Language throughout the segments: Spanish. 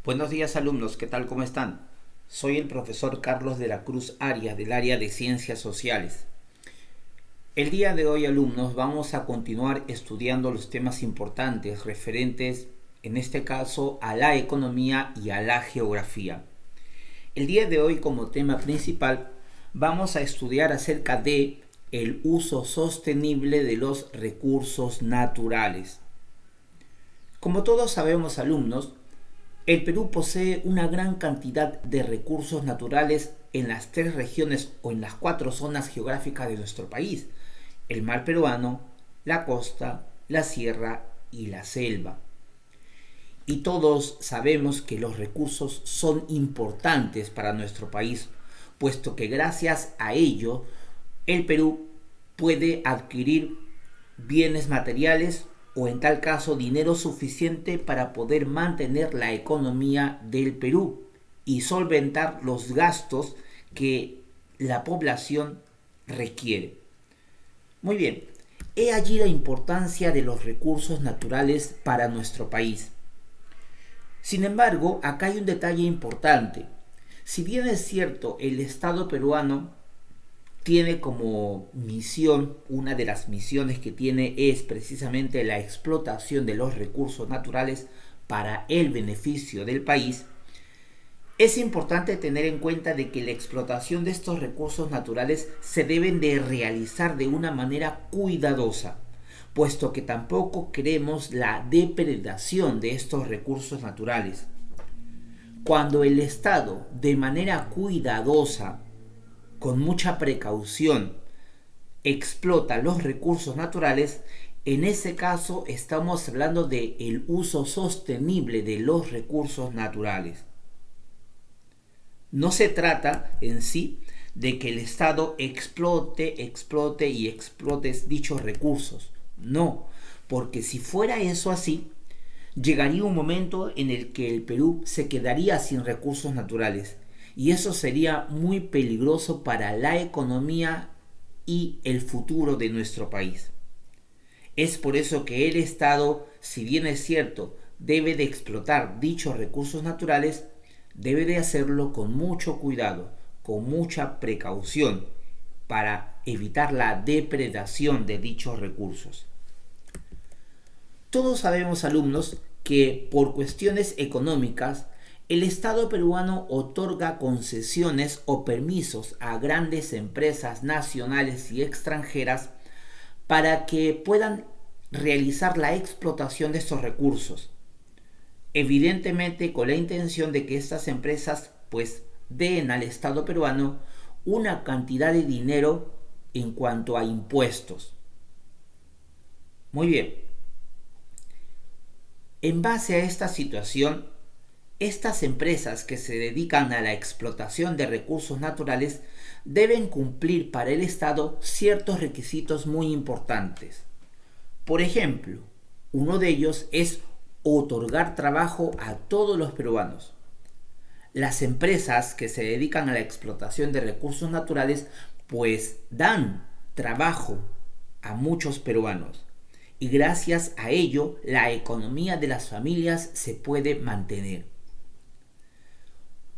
Buenos días alumnos, ¿qué tal? ¿Cómo están? Soy el profesor Carlos de la Cruz Arias del área de Ciencias Sociales. El día de hoy alumnos vamos a continuar estudiando los temas importantes referentes en este caso a la economía y a la geografía. El día de hoy como tema principal vamos a estudiar acerca de el uso sostenible de los recursos naturales. Como todos sabemos alumnos, el Perú posee una gran cantidad de recursos naturales en las tres regiones o en las cuatro zonas geográficas de nuestro país: el mar peruano, la costa, la sierra y la selva. Y todos sabemos que los recursos son importantes para nuestro país, puesto que gracias a ello el Perú puede adquirir bienes materiales o en tal caso dinero suficiente para poder mantener la economía del Perú y solventar los gastos que la población requiere. Muy bien, he allí la importancia de los recursos naturales para nuestro país. Sin embargo, acá hay un detalle importante. Si bien es cierto, el Estado peruano tiene como misión, una de las misiones que tiene es precisamente la explotación de los recursos naturales para el beneficio del país, es importante tener en cuenta de que la explotación de estos recursos naturales se deben de realizar de una manera cuidadosa, puesto que tampoco queremos la depredación de estos recursos naturales. Cuando el Estado, de manera cuidadosa, con mucha precaución, explota los recursos naturales, en ese caso estamos hablando de el uso sostenible de los recursos naturales. No se trata en sí de que el Estado explote dichos recursos. No, porque si fuera eso así, llegaría un momento en el que el Perú se quedaría sin recursos naturales y eso sería muy peligroso para la economía y el futuro de nuestro país. Es por eso que el Estado, si bien es cierto, debe de explotar dichos recursos naturales, debe de hacerlo con mucho cuidado, con mucha precaución, para evitar la depredación de dichos recursos. Todos sabemos, alumnos, que por cuestiones económicas, el Estado peruano otorga concesiones o permisos a grandes empresas nacionales y extranjeras para que puedan realizar la explotación de estos recursos. Evidentemente con la intención de que estas empresas pues den al Estado peruano una cantidad de dinero en cuanto a impuestos. Muy bien, en base a esta situación, estas empresas que se dedican a la explotación de recursos naturales deben cumplir para el Estado ciertos requisitos muy importantes. Por ejemplo, uno de ellos es otorgar trabajo a todos los peruanos. Las empresas que se dedican a la explotación de recursos naturales pues dan trabajo a muchos peruanos y gracias a ello la economía de las familias se puede mantener.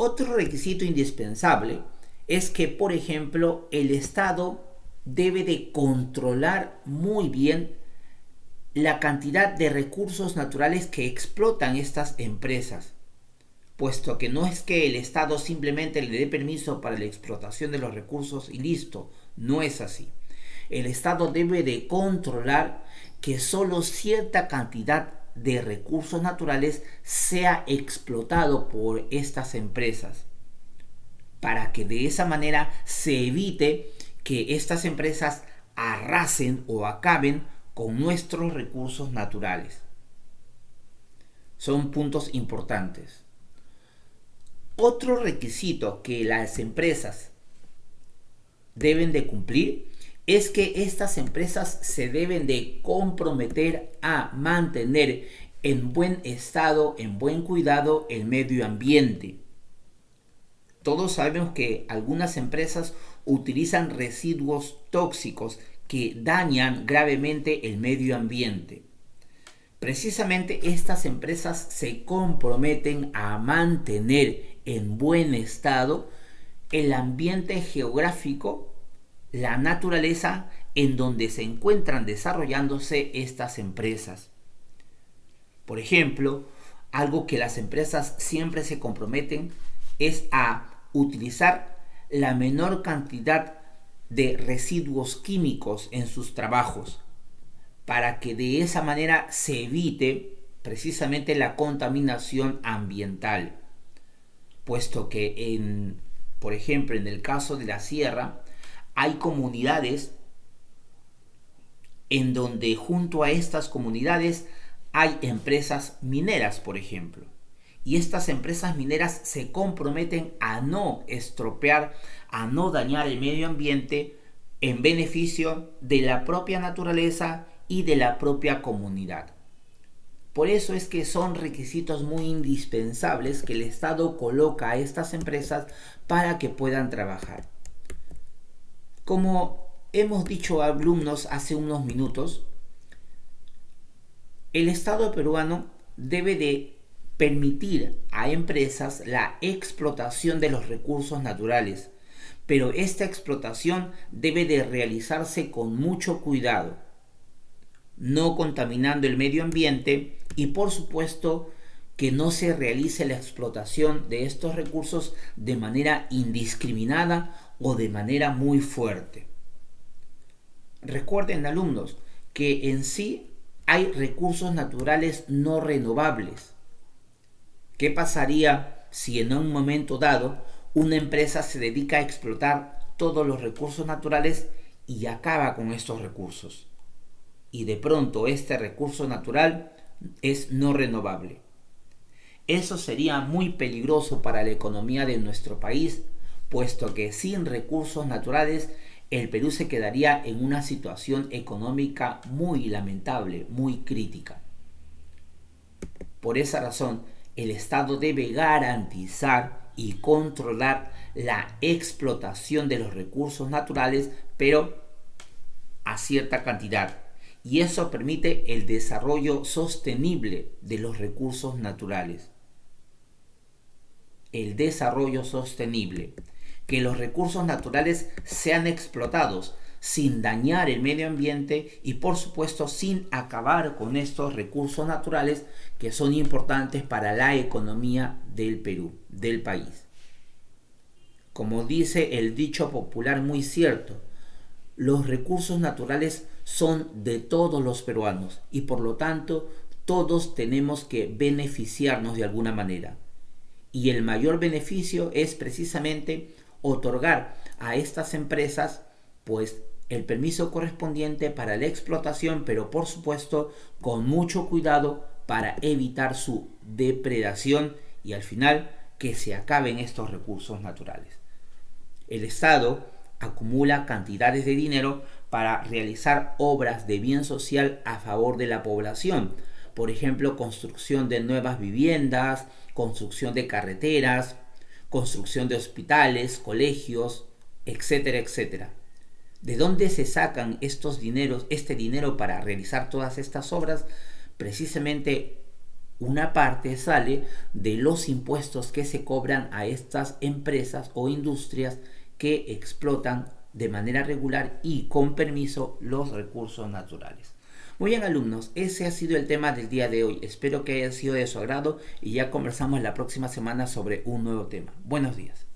Otro requisito indispensable es que, por ejemplo, el Estado debe de controlar muy bien la cantidad de recursos naturales que explotan estas empresas, puesto que no es que el Estado simplemente le dé permiso para la explotación de los recursos y listo, no es así. El Estado debe de controlar que solo cierta cantidad de recursos naturales sea explotado por estas empresas, para que de esa manera se evite que estas empresas arrasen o acaben con nuestros recursos naturales. Son puntos importantes. Otro requisito que las empresas deben de cumplir es que estas empresas se deben de comprometer a mantener en buen estado, en buen cuidado el medio ambiente. Todos sabemos que algunas empresas utilizan residuos tóxicos que dañan gravemente el medio ambiente. Precisamente estas empresas se comprometen a mantener en buen estado el ambiente geográfico, la naturaleza en donde se encuentran desarrollándose estas empresas. Por ejemplo, algo que las empresas siempre se comprometen es a utilizar la menor cantidad de residuos químicos en sus trabajos, para que de esa manera se evite precisamente la contaminación ambiental, puesto que por ejemplo, en el caso de la sierra, hay comunidades en donde junto a estas comunidades hay empresas mineras, por ejemplo. Y estas empresas mineras se comprometen a no estropear, a no dañar el medio ambiente en beneficio de la propia naturaleza y de la propia comunidad. Por eso es que son requisitos muy indispensables que el Estado coloca a estas empresas para que puedan trabajar. Como hemos dicho a alumnos hace unos minutos, el Estado peruano debe de permitir a empresas la explotación de los recursos naturales, pero esta explotación debe de realizarse con mucho cuidado, no contaminando el medio ambiente y por supuesto que no se realice la explotación de estos recursos de manera indiscriminada o de manera muy fuerte. Recuerden, alumnos, que en sí hay recursos naturales no renovables. ¿Qué pasaría si en un momento dado una empresa se dedica a explotar todos los recursos naturales y acaba con estos recursos? Y de pronto este recurso natural es no renovable. Eso sería muy peligroso para la economía de nuestro país, puesto que sin recursos naturales el Perú se quedaría en una situación económica muy lamentable, muy crítica. Por esa razón, el Estado debe garantizar y controlar la explotación de los recursos naturales, pero a cierta cantidad. Y eso permite el desarrollo sostenible de los recursos naturales. El desarrollo sostenible. Que los recursos naturales sean explotados sin dañar el medio ambiente y por supuesto sin acabar con estos recursos naturales que son importantes para la economía del Perú, del país. Como dice el dicho popular muy cierto, los recursos naturales son de todos los peruanos y por lo tanto todos tenemos que beneficiarnos de alguna manera. Y el mayor beneficio es precisamente otorgar a estas empresas pues el permiso correspondiente para la explotación, pero por supuesto con mucho cuidado para evitar su depredación y al final que se acaben estos recursos naturales. El Estado acumula cantidades de dinero para realizar obras de bien social a favor de la población. Por ejemplo, construcción de nuevas viviendas, construcción de carreteras, construcción de hospitales, colegios, etcétera, etcétera. ¿De dónde se sacan este dinero para realizar todas estas obras? Precisamente una parte sale de los impuestos que se cobran a estas empresas o industrias que explotan de manera regular y con permiso los recursos naturales. Muy bien, alumnos, ese ha sido el tema del día de hoy. Espero que haya sido de su agrado y ya conversamos la próxima semana sobre un nuevo tema. Buenos días.